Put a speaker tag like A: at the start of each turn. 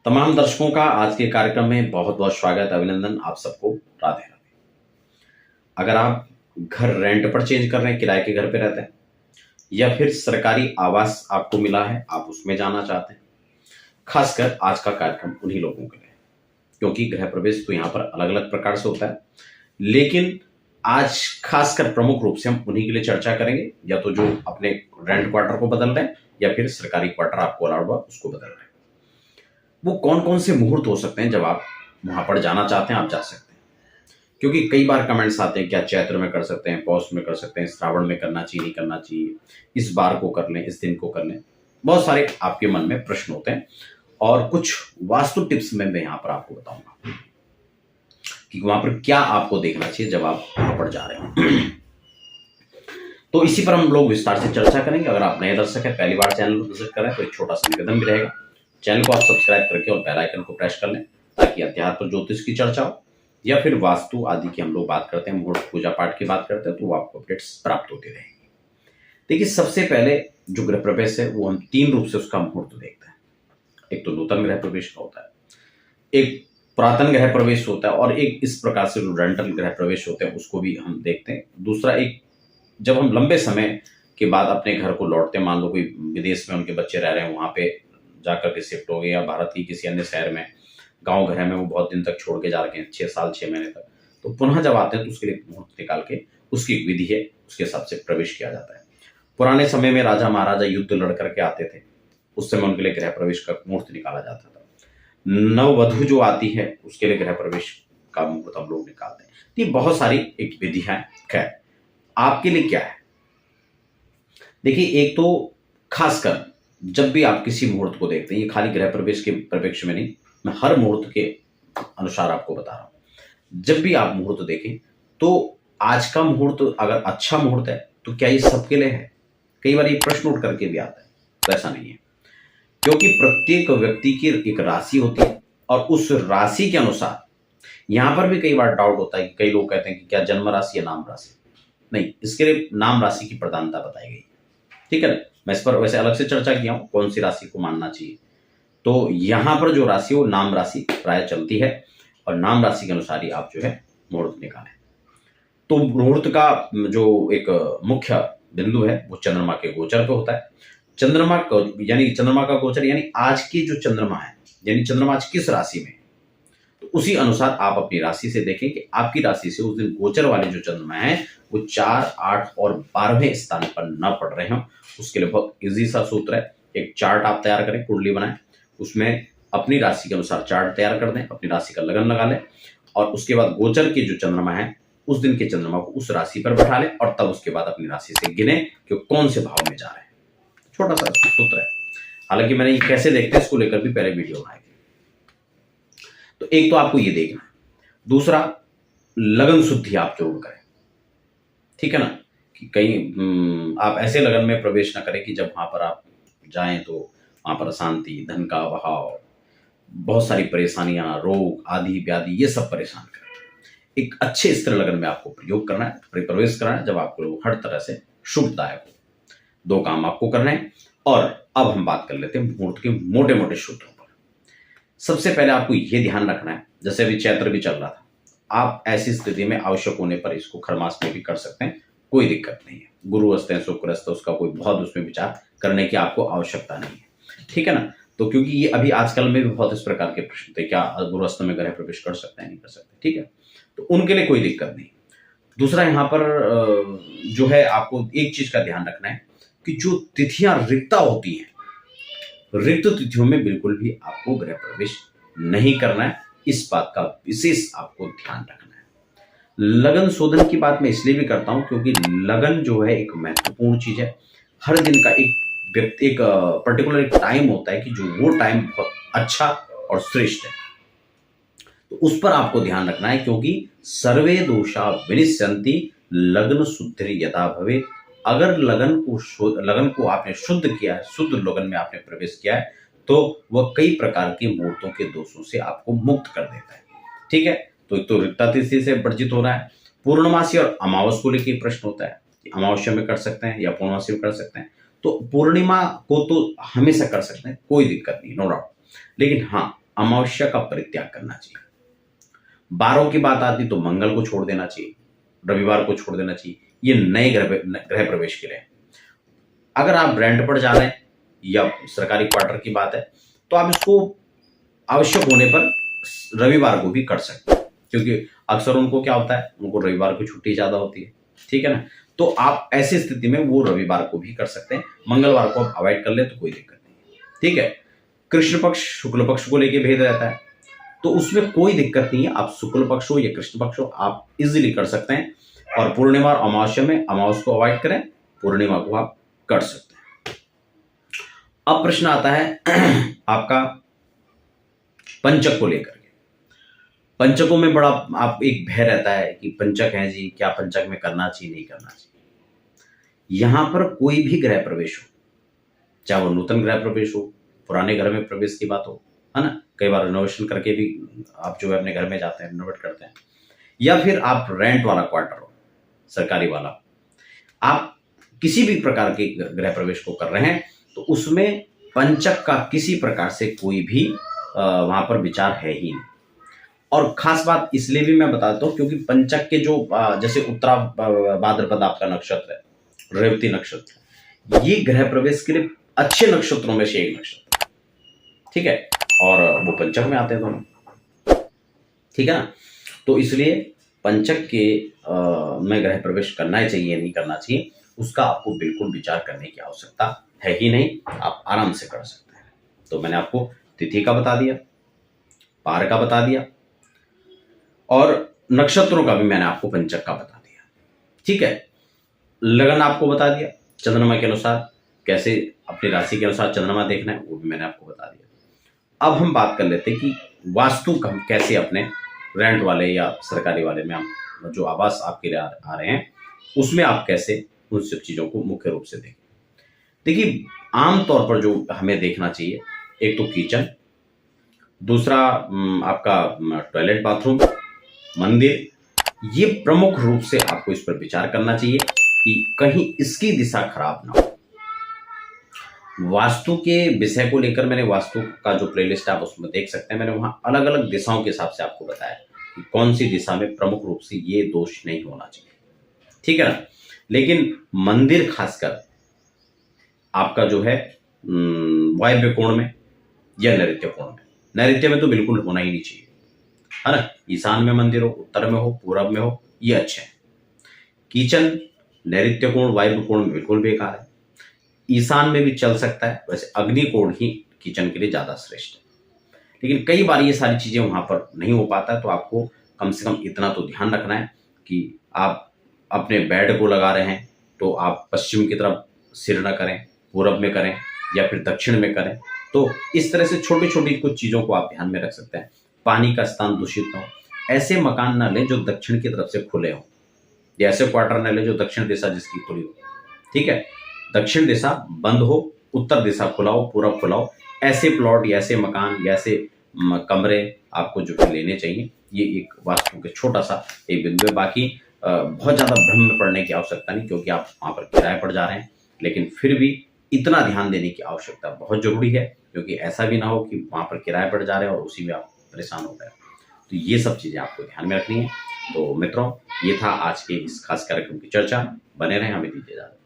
A: तमाम दर्शकों का आज के कार्यक्रम में बहुत बहुत स्वागत, अभिनंदन आप सबको। राधे राधे। अगर आप घर रेंट पर चेंज कर रहे हैं, किराए के घर पे रहते हैं, या फिर सरकारी आवास आपको मिला है, आप उसमें जाना चाहते हैं, खासकर आज का कार्यक्रम उन्हीं लोगों के लिए है। क्योंकि गृह प्रवेश तो यहाँ पर अलग अलग प्रकार से होता है, लेकिन आज खासकर प्रमुख रूप से हम उन्हीं के लिए चर्चा करेंगे, या तो जो अपने रेंट क्वार्टर को बदल रहे हैं या फिर सरकारी क्वार्टर आपको अलाउड हुआ उसको बदल रहे हैं। वो कौन कौन से मुहूर्त हो सकते हैं जब आप वहां पर जाना चाहते हैं, आप जा सकते हैं। क्योंकि कई बार कमेंट्स आते हैं, क्या चैत्र में कर सकते हैं, पौष में कर सकते हैं, श्रावण में करना चाहिए नहीं करना चाहिए, इस बार को कर लें, इस दिन को कर लें। बहुत सारे आपके मन में प्रश्न होते हैं और कुछ वास्तु टिप्स में मैं यहाँ पर आपको बताऊंगा कि वहां पर क्या आपको देखना चाहिए जब आप वहां पर जा रहे हैं। तो इसी पर हम लोग विस्तार से चर्चा करेंगे। अगर आप नए दर्शक हैं, पहली बार चैनल को विजिट करें तो एक छोटा सा निवेदन भी रहेगा, चैनल को आप सब्सक्राइब करके और बेल आइकन को प्रेस कर लें, ताकि अध्यात्म ज्योतिष की चर्चा हो या फिर वास्तु आदि की हम लोग बात करते हैं, मुहूर्त पूजा पाठ की बात करते हैं, तो वो आपको अपडेट्स प्राप्त होती रहेंगी। देखिए, सबसे पहले जो गृह प्रवेश है वो हम 3 रूप से उसका मुहूर्त देखते हैं। एक तो नूतन गृह प्रवेश का होता है, एक पुरातन गृह प्रवेश होता है, और एक इस प्रकार से जो रेंटल गृह प्रवेश होते हैं उसको भी हम देखते हैं। दूसरा, एक जब हम लंबे समय के बाद अपने घर को लौटते हैं, मान लो कोई विदेश में उनके बच्चे रह रहे हैं, वहां पे जाकर के शिफ्ट हो गए, या भारत की किसी अन्य शहर में, गांव घर में वो बहुत दिन तक छोड़ के जा रहे हैं, 6 साल 6 महीने तक, तो पुनः जब आते हैं तो उसके लिए मुहूर्त निकाल के उसकी एक विधि है, उसके हिसाब से प्रवेश किया जाता है। पुराने समय में राजा महाराजा युद्ध लड़ करके आते थे, उस समय उनके लिए गृह प्रवेश का मुहूर्त निकाला जाता था। नववधु जो आती है उसके लिए गृह प्रवेश का मुहूर्त हम लोग निकालते हैं। तो ये बहुत सारी एक विधियां हैं। खैर, आपके लिए क्या है? देखिए, एक तो खासकर जब भी आप किसी मुहूर्त को देखते हैं, ये खाली गृह प्रवेश के परिप्रेक्ष्य में नहीं, मैं हर मुहूर्त के अनुसार आपको बता रहा हूं। जब भी आप मुहूर्त देखें तो आज का मुहूर्त अगर अच्छा मुहूर्त है तो क्या ये सबके लिए है? कई बार ये प्रश्न उठ करके भी आता है, तो ऐसा नहीं है। क्योंकि प्रत्येक व्यक्ति की एक राशि होती है, और उस राशि के अनुसार यहां पर भी कई बार डाउट होता है कि कई लोग कहते हैं कि क्या जन्म राशि या नाम राशि? नहीं, इसके लिए नाम राशि की प्रधानता बताई गई। ठीक है ना? मैं इस पर वैसे अलग से चर्चा किया हूं, कौन सी राशि को मानना चाहिए। तो यहां पर जो राशि वो नाम राशि प्राय चलती है, और नाम राशि के अनुसार ही आप जो है मुहूर्त निकालें। तो मुहूर्त का जो एक मुख्य बिंदु है वो चंद्रमा के गोचर पे होता है। यानी चंद्रमा का गोचर, यानी आज की जो चंद्रमा है, यानी चंद्रमा आज किस राशि में, तो उसी अनुसार आप अपनी राशि से देखें कि आपकी राशि से उस दिन गोचर वाले जो चंद्रमा है वो 4, 8 और 12वें स्थान पर न पड़ रहे हों। उसके लिए बहुत इजी सा सूत्र है, एक चार्ट आप तैयार करें, कुंडली बनाएं, उसमें अपनी राशि के अनुसार चार्ट तैयार कर दें, अपनी राशि का लगन लगा लें, और उसके बाद गोचर के जो चंद्रमा है उस दिन के चंद्रमा को उस राशि पर बैठा लें, और तब उसके बाद अपनी राशि से गिने कि कौन से भाव में जा रहे हैं। छोटा सा सूत्र है, हालांकि मैंने ये कैसे देखते हैं इसको लेकर भी पहले वीडियो बनाई थी। तो एक तो आपको ये देखना है। दूसरा, लगन शुद्धि आप जरूर करें। ठीक है ना? कि कहीं आप ऐसे लगन में प्रवेश ना करें कि जब वहां पर आप जाएं तो वहां पर अशांति, धन का अभाव, बहुत सारी परेशानियां, रोग आदि व्याधि, ये सब परेशान करें। एक अच्छे स्थिर लगन में आपको प्रयोग करना है, प्रवेश करना है, जब आपको हर तरह से शुभदायक हो। 2 काम आपको करना है। और अब हम बात कर लेते हैं मुहूर्त के मोटे मोटे सूत्रों पर। सबसे पहले आपको यह ध्यान रखना है, जैसे अभी चैत्र भी चल रहा था, आप ऐसी स्थिति में आवश्यक होने पर इसको खरमास में भी कर सकते हैं, कोई दिक्कत नहीं है। गुरु अस्त है, शुक्र अस्त है, उसका कोई बहुत उसमें विचार करने की आपको आवश्यकता नहीं है। ठीक है ना? तो क्योंकि ये अभी आजकल में भी बहुत इस प्रकार के प्रश्न थे, क्या गुरु अस्त में गृह प्रवेश कर सकते हैं, नहीं कर सकते? ठीक है, तो उनके लिए कोई दिक्कत नहीं। दूसरा, यहाँ पर जो है आपको एक चीज का ध्यान रखना है कि जो तिथियां रिक्ता होती हैं, रिक्त तिथियों में बिल्कुल भी आपको गृह प्रवेश नहीं करना है। इस बात का विशेष आपको ध्यान रखना है। लगन शोधन की बात मैं इसलिए भी करता हूं क्योंकि लगन जो है एक महत्वपूर्ण चीज है। हर दिन का एक पर्टिकुलर एक टाइम होता है कि जो वो टाइम बहुत अच्छा और श्रेष्ठ है, तो उस पर आपको ध्यान रखना है। क्योंकि सर्वे दोषा विनिश्यन्ति लग्न शुद्धि यथा भवे। अगर लगन को आपने शुद्ध किया है, शुद्ध लगन में आपने प्रवेश किया है, तो वह कई प्रकार के मुहूर्तों के दोषों से आपको मुक्त कर देता है। ठीक है, तो एक तो रिक्ता तिथि से वर्जित हो रहा है। पूर्णमासी और अमावस को लेकर प्रश्न होता है कि अमावस्या में कर सकते हैं या पूर्णमासी में कर सकते हैं। तो पूर्णिमा को तो हमेशा कर सकते हैं, कोई दिक्कत नहीं, नो डाउट। लेकिन हाँ, अमावस्या का परित्याग करना चाहिए। बारों की बात आती तो मंगल को छोड़ देना चाहिए, रविवार को छोड़ देना चाहिए। ये नए ग्रह प्रवेश के लिए। अगर आप रेंट पर जा रहे हैं या सरकारी क्वार्टर की बात है तो आप इसको आवश्यक होने पर रविवार को भी कर सकते हैं, क्योंकि अक्सर उनको क्या होता है, उनको रविवार को छुट्टी ज्यादा होती है, ठीक है ना। तो आप ऐसी स्थिति में वो रविवार को भी कर सकते हैं, मंगलवार को आप अवॉइड कर ले तो कोई दिक्कत नहीं, ठीक है। कृष्ण पक्ष शुक्ल पक्ष को लेके भेद रहता है, तो उसमें कोई दिक्कत नहीं है। आप शुक्ल पक्ष हो या कृष्ण पक्ष हो, आप इजीली कर सकते हैं। और पूर्णिमा और अमावस्या में अमावस्या को अवॉइड करें, पूर्णिमा को आप कर सकते हैं। अब प्रश्न आता है आपका पंचक को लेकर के। पंचकों में बड़ा आप एक भय रहता है कि पंचक है जी, क्या पंचक में करना चाहिए नहीं करना चाहिए। यहां पर कोई भी गृह प्रवेश हो, चाहे वो नूतन गृह प्रवेश हो, पुराने घर में प्रवेश की बात हो, है ना, कई बार रिनोवेशन करके भी आप जो है अपने घर में जाते हैं, रिनोवेट करते हैं, या फिर आप रेंट वाला क्वार्टर हो, सरकारी वाला, आप किसी भी प्रकार के गृह प्रवेश को कर रहे हैं तो उसमें पंचक का किसी प्रकार से कोई भी वहां पर विचार है ही नहीं। और खास बात इसलिए भी मैं बताता हूं क्योंकि पंचक के जो जैसे उत्तरा भाद्रपद आपका नक्षत्र है, रेवती नक्षत्र, ये गृह प्रवेश के लिए अच्छे नक्षत्रों में से एक नक्षत्र, ठीक है, और वो पंचक में आते हैं दोनों, ठीक है ना। तो इसलिए पंचक के में गृह प्रवेश करना ही चाहिए नहीं करना चाहिए, उसका आपको बिल्कुल विचार करने की आवश्यकता है ही नहीं, आप आराम से कर सकते हैं। तो मैंने आपको तिथि का बता दिया, पार का बता दिया, और नक्षत्रों का भी मैंने आपको पंचक का बता दिया, ठीक है। लगन आपको बता दिया, चंद्रमा के अनुसार कैसे अपनी राशि के अनुसार चंद्रमा देखना है वो भी मैंने आपको बता दिया। अब हम बात कर लेते हैं कि वास्तु हम कैसे अपने रेंट वाले या सरकारी वाले में हम जो आवास आपके लिए आ रहे हैं उसमें आप कैसे उन सब चीजों को मुख्य रूप से देखें। देखिए, आमतौर पर जो हमें देखना चाहिए, एक तो किचन, दूसरा आपका टॉयलेट बाथरूम, मंदिर, ये प्रमुख रूप से आपको इस पर विचार करना चाहिए कि कहीं इसकी दिशा खराब ना हो। वास्तु के विषय को लेकर मैंने वास्तु का जो प्लेलिस्ट आप उसमें देख सकते हैं, मैंने वहां अलग अलग दिशाओं के हिसाब से आपको बताया कि कौन सी दिशा में प्रमुख रूप से ये दोष नहीं होना चाहिए, ठीक है ना। लेकिन मंदिर खासकर आपका जो है वायव्य कोण में या नैऋत्य कोण में, नैऋत्य में तो बिल्कुल होना ही नहीं चाहिए, है ना। ईशान में मंदिर हो, उत्तर में हो, पूरब में हो, ये अच्छे हैं। किचन नैऋत्य कोण वायव्य कोण में बिल्कुल बेकार है, ईशान में भी चल सकता है, वैसे अग्नि कोण ही किचन के लिए ज्यादा श्रेष्ठ है। लेकिन कई बार ये सारी चीजें वहां पर नहीं हो पाता है, तो आपको कम से कम इतना तो ध्यान रखना है कि आप अपने बेड को लगा रहे हैं तो आप पश्चिम की तरफ सिर न करें, पूरब में करें या फिर दक्षिण में करें। तो इस तरह से छोटी छोटी कुछ चीजों को आप ध्यान में रख सकते हैं। पानी का स्थान दूषित न हो, ऐसे मकान न लें जो दक्षिण की तरफ से खुले हों, या ऐसे क्वार्टर न लें जो दक्षिण दिशा जिसकी खुली हो, ठीक है। दक्षिण दिशा बंद हो, उत्तर दिशा खुला हो, पूरब खुला हो, ऐसे प्लॉट या ऐसे मकान या ऐसे कमरे आपको जो है लेने चाहिए। ये एक वास्तु के छोटा सा एक बिंदु है। बाकी बहुत ज्यादा भ्रम में पड़ने की आवश्यकता नहीं, क्योंकि आप वहां पर किराए पर जा रहे हैं, लेकिन फिर भी इतना ध्यान देने की आवश्यकता बहुत जरूरी है, क्योंकि ऐसा भी ना हो कि वहां पर किराए पर जा रहे हैं और उसी में आप परेशान हो गए। तो ये सब चीजें आपको ध्यान में रखनी है। तो मित्रों, ये था आज के इस खास कार्यक्रम की चर्चा। बने रहें, हमें दीजिए इजाजत।